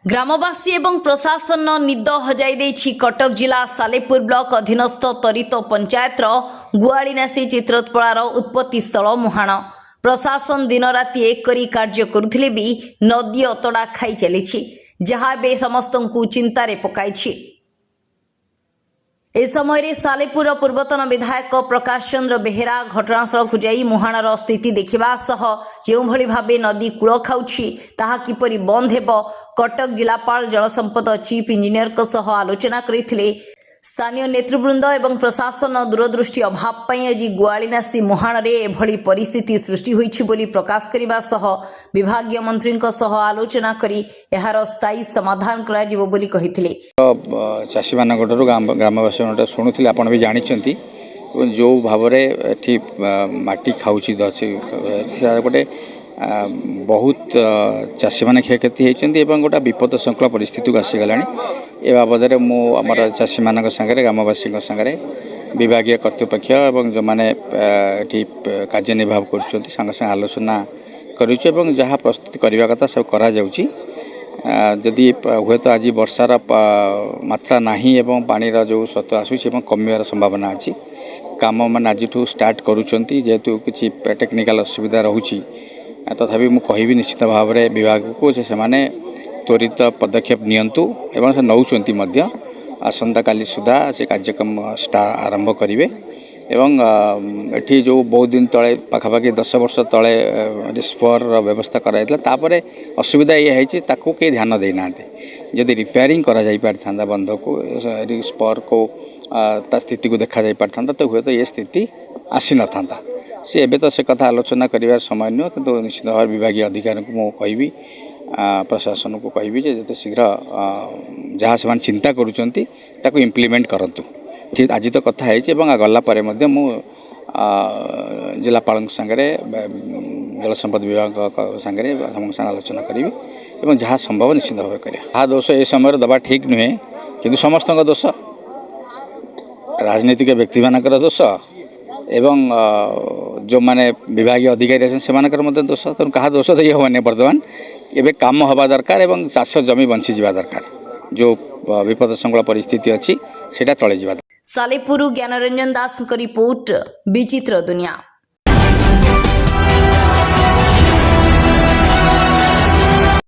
ग्रामवासी एवं प्रशासन निद हजाई देछि कटक जिला सालेपुर ब्लॉक अधीनस्थ तरित पंचायतर गुआलीनासी चित्रोत्पलार उत्पत्ति स्थल मुहाण। प्रशासन दिन राति एक करी कार्य करुथिले भी नदी अतड़ा खाई चलीछि, जहाँ बे समस्तंकु चिंतारे पकाइछि। ए समय सालेपुर पूर्वतन विधायक प्रकाश चंद्र बेहेरा घटनास्थल को जाई मुहाणर स्थिति देखिबा सह जेउ भली भाबे नदी कूल खाउछि ताहा किपरि बंद हेबो कटक जिलापाल जलसंपद चीफ इंजीनियर को सह आलोचना करिथिले। स्थानीय नेतृवृंद एवं प्रशासन दूरदृष्टि अभाव पई आज गुआलीनासी मुहाण रे एभली परिस्थिति सृष्टि होईछि बोली प्रकाश करिबा सह विभागीय मंत्री सह आलोचना करी एहार स्थायी समाधान करा जिवो बोली कहिथिले। चाषी मानकटू ग्रामवासी शुणुले आप भी जानते जो भाव माटी खाऊँगी गोटे बहुत चाषी मैंने क्षयक्षति होती गोटे विपद संकुल परिस्थिति को आसीगला। ए बाबद आमर चाषी मान सागर ग्रामवासी सागर विभागीय कर्तृपक्ष और जो मैंने कार्यनिर्वाह कर आलोचना करुँ जहाँ प्रस्तुति करने कथा सब करा जाउची। जदि हुए तो आज वर्षार मात्रा नहीं एवं पानीर जो स्रोत आसूँ कमिवार संभावना अच्छी काम मैंने आज स्टार्ट करुँच जेहेतु किसी टेक्निकल असुविधा रोचे तथापि मु कहि निश्चित भाव में विभाग को से माने त्वरित पदक्षेप नियंतु एवं से नौचंती मध्य आसंता काली सुधा से कार्यक्रम आरंभ करेंगे एवं एठी जो बहुत दिन तले पाखापाखि 10 वर्ष तले स्पर व्यवस्था कराइला असुविधा ये है कई ध्यान देना जदि रिपेयरिंग करा जाई पारथांदा बंध को स्पर को ता स्थिति को देखा जाई पारथांदा तो हुए तो ये स्थिति आसी न था से एबे तो से कथा आलोचना करिवार समय नुह किंतु निश्चित भाव विभागीय अधिकारी को मु कहबी प्रशासन को कहबी जे जते शीघ्र जहाँ से चिंता करूचंती ताको इम्प्लीमेंट करंतु। ठीक आज तो कथा है गला पर मु जिलापाल सागरे जलसंपद विभाग सागरे आलोचना करी और जहाँ संभव निश्चित भाव करा। दोष ए समय दबा ठीक नुहे किंतु समस्त दोष राजनीतिक व्यक्ति मानकर दोष एवं जो माने विभागीय अधिकारी अच्छे दोष तेणु क्या दोष तो ये हेनी बर्तमान एवं कम हवा दरकार एवं चाष जमी बंची जावा दरकार जो विपद संकुल परिस्थिति अच्छी से चली जावा। सालेपुर ज्ञानरंजन दास रिपोर्ट विचित्र दुनिया।